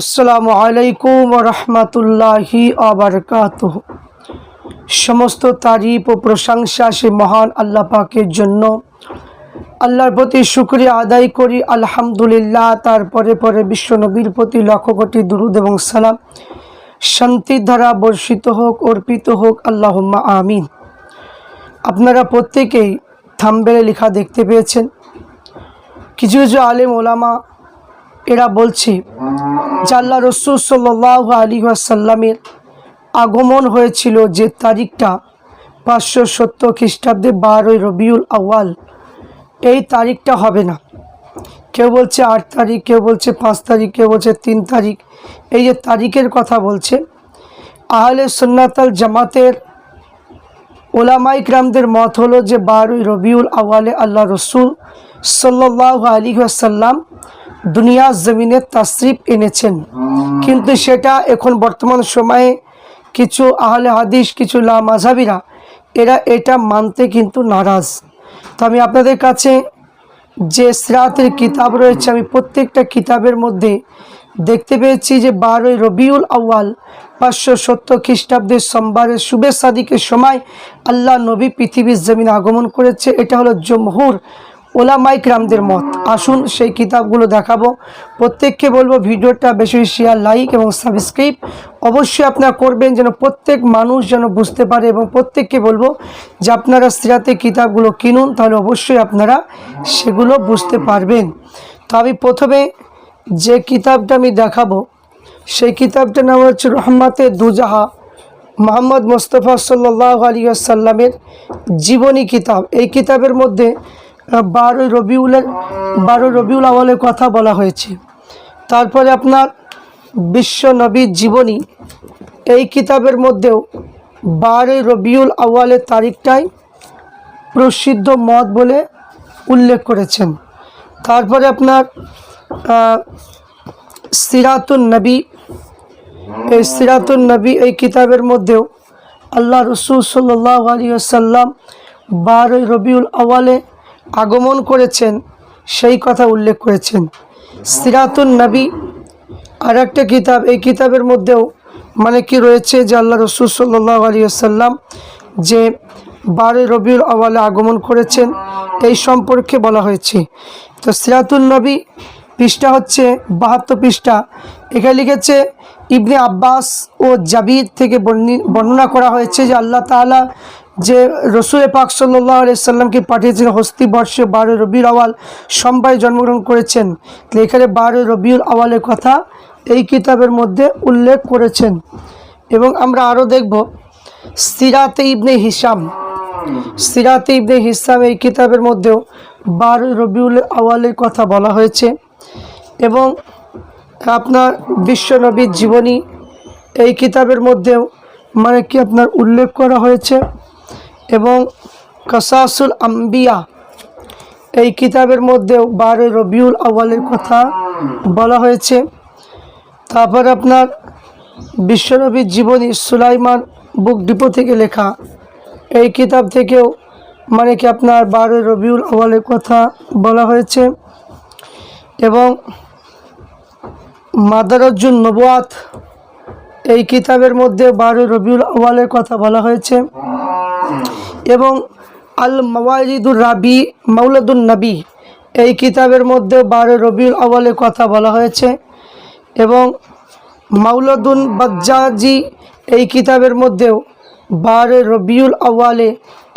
আসসালামু আলাইকুম ওয়া রাহমাতুল্লাহি ওয়া বারাকাতুহু। সমস্ত তারিফ ও প্রশংসা সে মহান আল্লাহ পাকের জন্য। আল্লাহর প্রতি শুকরিয়া আদায় করি আলহামদুলিল্লাহ। তারপরে পরে বিশ্ব নবীর প্রতি লক্ষ কোটি দুরূদ এবং সালাম শান্তির ধারা বর্ষিত হোক, অর্পিত হোক, আল্লাহুম্মা আমিন। আপনারা প্রত্যেকেই থাম্বনেলে লেখা দেখতে পেয়েছেন। কিছু কিছু আলেম ওলামা এরা বলছে যে আল্লাহ রসুল সাল্লাল্লাহু আলাইহি ওয়াসাল্লামের আগমন হয়েছিল যে তারিখটা 570 খ্রিস্টাব্দে 12ই রবিউল আউয়াল, এই তারিখটা হবে না। কেউ বলছে 8 তারিখ, কেউ বলছে 5 তারিখ, কেউ বলছে 3 তারিখ। এই যে তারিখের কথা বলছে, আহলে সুন্নাত আল জামাতের ওলামায়ে কিরামদের মত হলো যে 12ই রবিউল আউয়ালে আল্লাহ রসুল সাল্লাল্লাহু আলাইহি ওয়াসাল্লাম দুনিয়া জমিনে তাশরিফ এনেছেন। কিন্তু সেটা এখন বর্তমান সময়ে কিছু আহলে হাদিস, কিছু লামাযহাবীরা এরা এটা মানতে কিন্তু নারাজ। তো আমি আপনাদের কাছে যে সিরাতের কিতাব রয়েছে, আমি প্রত্যেকটা কিতাবের মধ্যে দেখতে পেয়েছি যে 12ই রবিউল আউয়াল 570 খ্রিস্টাব্দের সোমবারের শুভে সাদিকের সময় আল্লাহ নবী পৃথিবীর জমিনে আগমন করেছে। এটা হলো জমহুর ওলামায়ে কিরামদের মত। আসুন সেই কিতাবগুলো দেখাবো। প্রত্যেককে বলবো ভিডিওটা বেশি শেয়ার, লাইক এবং সাবস্ক্রাইব অবশ্যই আপনারা করবেন, যেন প্রত্যেক মানুষ যেন বুঝতে পারে। এবং প্রত্যেককে বলবো যে আপনারা সিরাতের কিতাবগুলো কিনুন, তাহলে অবশ্যই আপনারা সেগুলো বুঝতে পারবেন। তো আমি প্রথমে যে কিতাবটা আমি দেখাবো সেই কিতাবটার নাম হচ্ছে রহমাতে দুজাহা, মুহাম্মদ মুস্তাফা সাল্লাল্লাহু আলাইহি ওয়াসাল্লামের জীবনী কিতাব। এই কিতাবের মধ্যে 12 রবিউল আউয়ালের কথা বলা হয়েছে। তারপরে আপনার বিশ্ব নবীর জীবনী, এই কিতাবের মধ্যেও 12 রবিউল আউয়ালের তারিখটাই প্রসিদ্ধ মত বলে উল্লেখ করেছেন। তারপরে আপনার সিরাতুন নবী, এই সিরাতুন নবী এই কিতাবের মধ্যেও আল্লাহ রসুল সাল্লাল্লাহু আলাইহি ওয়াসাল্লাম 12 রবিউল আউয়ালে আগমন করেছেন, সেই কথা উল্লেখ করেছেন। সিরাতুন নবী আর একটা কিতাব, এই কিতাবের মধ্যেও মানে কি রয়েছে যে আল্লাহ রসুল সাল্লাল্লাহু আলাইহি ওয়াসাল্লাম যে 12 রবিউল আউয়ালে আগমন করেছেন এই সম্পর্কে বলা হয়েছে। তো সিরাতুন নবী পৃষ্ঠা হচ্ছে 72 পৃষ্ঠা। এখানে লিখেছে ইবনে আব্বাস ও জাবির থেকে বর্ণনা করা হয়েছে যে আল্লাহ তাআলা যে রসুল পাক সাল্লাল্লাহু আলাইহি সাল্লামকে পাঠিয়েছেন হস্তি বর্ষে 12 রবিউল আউয়াল সোমবারে জন্মগ্রহণ করেছেন। তো এখানে 12 রবিউল আউয়ালের কথা এই কিতাবের মধ্যে উল্লেখ করেছেন। এবং আমরা আরও দেখব সিরাতে ইবনে হিশাম, সিরাতে ইবনে হিশাম এই কিতাবের মধ্যেও 12 রবিউল আউয়ালের কথা বলা হয়েছে। এবং আপনার বিশ্ব নবীর জীবনী এই কিতাবের মধ্যেও মানে কি আপনার উল্লেখ করা হয়েছে। এবং কাসাসুল আম্বিয়া এই কিতাবের মধ্যেও 12 রবিউল আউয়ালের কথা বলা হয়েছে। তারপর আপনার বিশ্বনবীর জীবনী সুলাইমান বুক ডিপো থেকে লেখা এই কিতাব থেকেও মানে কি আপনার 12 রবিউল আউয়ালের কথা বলা হয়েছে। এবং মাদারাজুন নবুয়াত এই কিতাবের মধ্যে 12 রবিউল আউয়ালের কথা বলা হয়েছে। এবং আল মাওয়ারিদুর রাবি মাওলাদুন নবী এই কিতাবের মধ্যে 12 রবিউল আউয়ালের কথা বলা হয়েছে। এবং মাওলাদুন বাজ্জাজি এই কিতাবের মধ্যেও 12 রবিউল আউয়ালে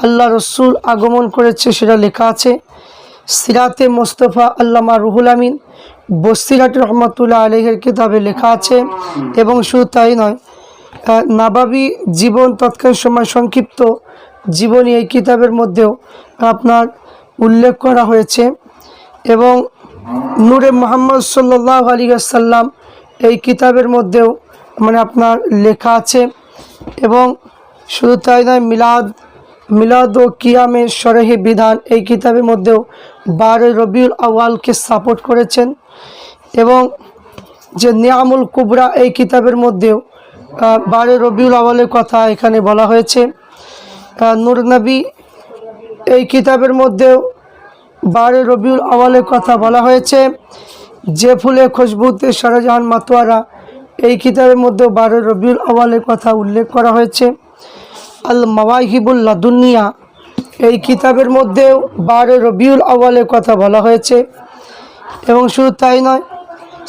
আল্লাহ রসুল আগমন করেছে সেটা লেখা আছে। সিরাতে মোস্তফা আল্লামা রুহুল আমিন বসিরাত রহমাতুল্লাহ আলাইহির কিতাবে লেখা আছে। এবং শুধু তাই নয়, নাবাবী জীবন তৎকালীন সময় সংক্ষিপ্ত জীবনী এই কিতাবের মধ্যেও আপনার উল্লেখ করা হয়েছে। এবং নূরে মুহাম্মদ সাল্লাল্লাহু আলাইহি ওয়াসাল্লাম এই কিতাবের মধ্যেও মানে আপনার লেখা আছে। এবং শুধু তাই নয়, মিলাদ ও কিয়ামের শরহে বিধান এই কিতাবের মধ্যেও 12 রবিউল আউয়ালকে সাপোর্ট করেছেন। এবং যে নিয়ামুল কুবরা এই কিতাবের মধ্যেও 12 রবিউল আউয়ালের কথা এখানে বলা হয়েছে। নূর নবী এই কিতাবের মধ্যেও 12 রবিউল আউয়ালের কথা বলা হয়েছে। যে ফুলে খুশবুতে শাহজাহান মাতোয়ারা, এই কিতাবের মধ্যে 12 রবিউল আউয়ালের কথা উল্লেখ করা হয়েছে। আল মাওয়াহিবুল লাদুনিয়া, এই কিতাবের মধ্যেও 12 রবিউল আউয়ালের কথা বলা হয়েছে। এবং শুধু তাই নয়,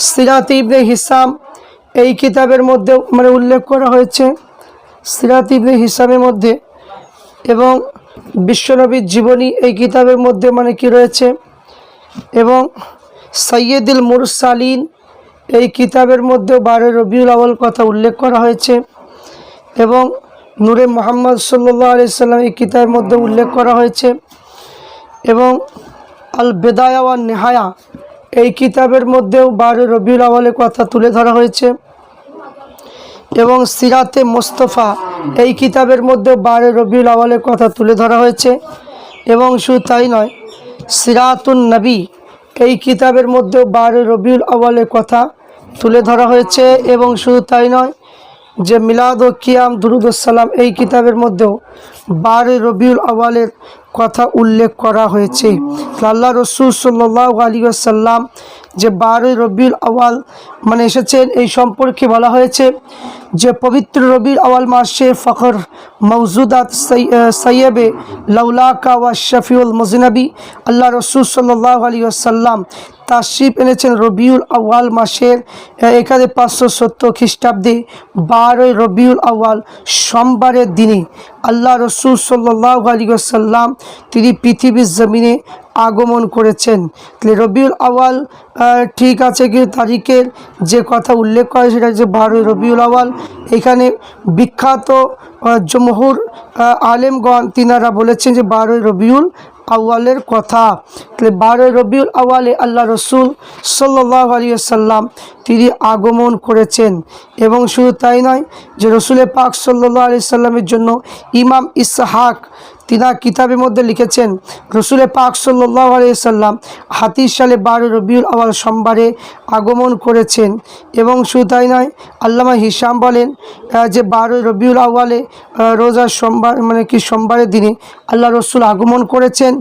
সিরাত ইবনে হিসাম, এই কিতাবের মধ্যেও উল্লেখ করা হয়েছে, সিরাত ইবনে হিসামের মধ্যে। এবং বিশ্বনবীর জীবনী এই কিতাবের মধ্যে কি রয়েছে। এবং সৈয়দুল মুরসালিন, এই কিতাবের মধ্যে 12 রবিউল আউয়াল কথা উল্লেখ করা হয়েছে। এবং নূরে মুহাম্মদ সাল্লাল্লাহু আলাইহি সাল্লাম, এই কিতাবের মধ্যে উল্লেখ করা হয়েছে। এবং আল বেদায়া ওয়ান নেহায়া, এই কিতাবের মধ্যেও 12 রবিউল আউয়ালের কথা তুলে ধরা হয়েছে। এবং সিরাতে মোস্তফা, এই কিতাবের মধ্যে 12 রবিউল আউয়ালের কথা তুলে ধরা হয়েছে। এবং শুধু তাই নয়, সিরাতুন নবী, এই কিতাবের মধ্যেও 12 রবিউল আউয়ালের কথা তুলে ধরা হয়েছে। এবং শুধু তাই নয়, যে মিলাদ ও কিয়াম দুরুদ ও সালাম, এই কিতাবের মধ্যেও 12 রবিউল আউয়ালের কথা উল্লেখ করা হয়েছে। আল্লাহ রসুল সাল্লাল্লাহু আলাইহি ওয়াসাল্লাম যে 12 রবিউল আউয়াল এসেছেন, এই সম্পর্কে বলা হয়েছে যে পবিত্র রবিউল আউয়াল মাসে ফখর মওজুদাত সৈয়বে লাউলাকা ওয়া শফিউল মুজনবী, আল্লাহ রসুল সাল্লাল্লাহু আলাইহি ওয়াসাল্লাম তাশরিফ এনেছেন রবিউল আউয়াল মাসের 1570 খ্রিস্টাব্দে 12 রবিউল আউয়াল সোমবারের দিনে আল্লাহ রসুল সাল্লাল্লাহু আলাইহি ওয়াসাল্লাম তিনি পৃথিবীর জমিনে আগমন করেছেন। রবিউল আউয়াল ঠিক আছে, কি তারিখের যে কথা উল্লেখ করে সেটা হচ্ছে 12 রবিউল আউয়াল। এখানে বিখ্যাত জমহুর আলেমগণ তিনারা বলেছেন যে 12 রবিউল আউয়ালের কথা। 12 রবিউল আউয়ালে আল্লাহ রসুল সাল্লাল্লাহু আলাইহি ওয়াসাল্লাম তিনি আগমন করেছেন। এবং শুধু তাই নয়, যে রসুলের পাক সাল্লাল্লাহু আলাইহি সাল্লামের জন্য ইমাম ইসহাক তিনার কিতাবের মধ্যে লিখেছেন, রসুলের পাক সাল্লাল্লাহু আলাইহি সাল্লাম হাতির সালে 12 রবিউল আউয়াল সোমবারে আগমন করেছেন। এবং শুধু তাই নয়, আল্লামা হিশাম বলেন যে 12 রবিউল আউয়ালে রোজার সোমবার সোমবারের দিনে আল্লাহ রসুল আগমন করেছেন।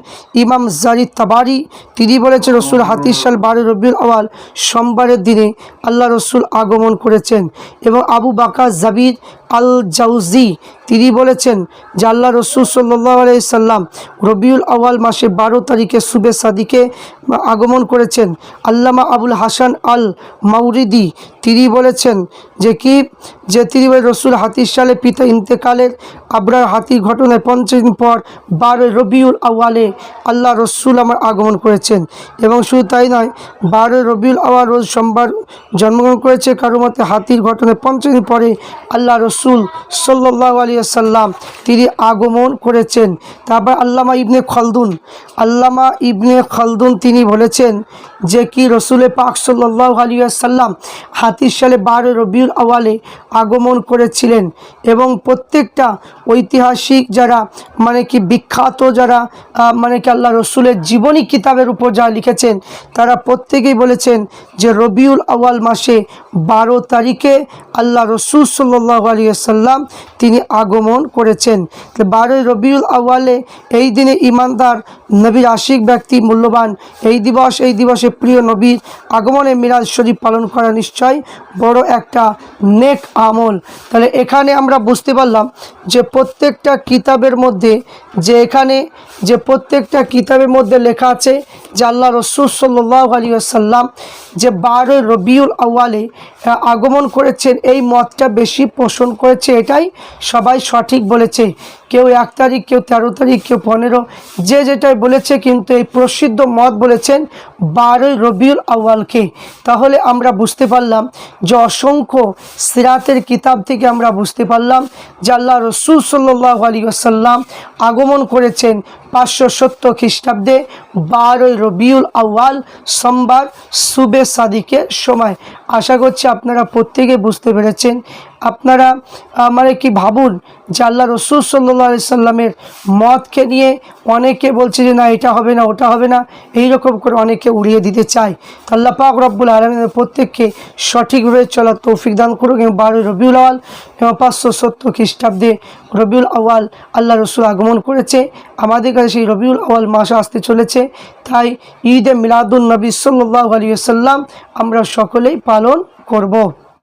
ইমাম জারি তাবারি তিনি বলেছেন রসুল হাতির সাল 12 রবিউল আউয়াল সোমবারের দিনে আল্লাহ রসুল আগমন করেছেন। এবং আবু বাকার জাবির আল জাউজি তিনি বলেছেন যে আল্লাহ রসুল সাল্লাল্লাহু আলাইহি সাল্লাম রবিউল আউয়াল মাসে 12 তারিখে সুবে সাদিকে আগমন করেছেন। আল্লামা আবুল হাসান আল মাউরিদি তিনি বলেছেন যে তিনি রসুল হাতির সালে পিতা ইন্তেকালের আবরার হাতির ঘটনায় 5 দিন পর 12 রবিউল আউয়ালে আল্লাহ রসুল আমার আগমন করেছেন। এবং শুধু তাই নয়, 12 রবিউল আউয়াল রোজ সোমবার জন্মগ্রহণ করেছে। কারো মতে হাতির ঘটনায় 5 দিন পরে আল্লাহ রসুল সাল্লাল্লাহু আলাইহি ওয়াসাল্লাম তিনি আগমন করেছেন। তারপর আল্লামা ইবনে খালদুন তিনি বলেছেন যে রসুলের পাক সাল্লাল্লাহু আলাইহি ওয়াসাল্লাম হাতির সালে 12 রবিউল আউয়ালে আগমন করেছিলেন। এবং প্রত্যেকটা ঐতিহাসিক যারা বিখ্যাত যারা আল্লাহ রসুলের জীবনী কিতাবের উপর যারা লিখেছেন, তারা প্রত্যেকেই বলেছেন যে রবিউল আউয়াল মাসে 12 তারিখে আল্লাহ রসুল সাল্লাল্লাহু আলাইহি ওয়াসাল্লাম তিনি আগমন করেছেন। 12 রবিউল আউয়ালে এই দিনে ইমানদার নবীর আশিক ব্যক্তি মূল্যবান এই দিবসে প্রিয় নবীর আগমনে মিলাদ শরীফ পালন করা নিশ্চয় বড় একটা নেক আমল। তাহলে এখানে আমরা বুঝতে পারলাম যে প্রত্যেকটা কিতাবের মধ্যে লেখা আছে যে আল্লাহ রসুল সাল্লাল্লাহু আলাইহি ওয়াসাল্লাম যে 12 রবিউল আউয়ালে আগমন করেছেন, এই মতটা বেশি পোষণ করেছে। এটাই সবাই সঠিক বলেছে। কেউ 1 তারিখ, কেউ 13 তারিখ, কেউ 15, যে যেটাই বলেছে, কিন্তু এই প্রসিদ্ধ মত বলেছেন 12 রবিউল আউয়ালকে। তাহলে আমরা বুঝতে পারলাম যে অসংখ্য সিরাতের কিতাব থেকে আমরা বুঝতে পারলাম যে আল্লাহ রসুল সাল্লাল্লাহু আলাইহি ওয়াসাল্লাম আগমন করেছেন 570 খ্রিস্টাব্দে 12 রবিউল আউয়াল সোমবার সুবে সাদিকের সময়। আশা করছি আপনারা প্রত্যেকে বুঝতে পেরেছেন। আপনারা মানে কি ভাবুন যে আল্লাহ রসুল সাল্লাল্লাহু আলাইহি সাল্লামের মতকে নিয়ে অনেকে বলছে যে না এটা হবে না ওটা হবে না, এইরকম করে অনেকে উড়িয়ে দিতে চায়। আল্লাহ পাক রব্বুল আলামিন প্রত্যেককে সঠিকভাবে চলার তৌফিক দান করুক। এবং 12 রবিউল আউয়াল এবং 570 খ্রিস্টাব্দে রবিউল আউয়াল আল্লাহ রসুল আগমন করেছে। আমাদের কাছে সেই রবিউল আউয়াল মাস আসতে চলেছে, তাই ঈদে মিলাদুন নবী সাল্লাল্লাহু আলাইহি ওয়াসাল্লাম আমরা সকলেই পালন করব।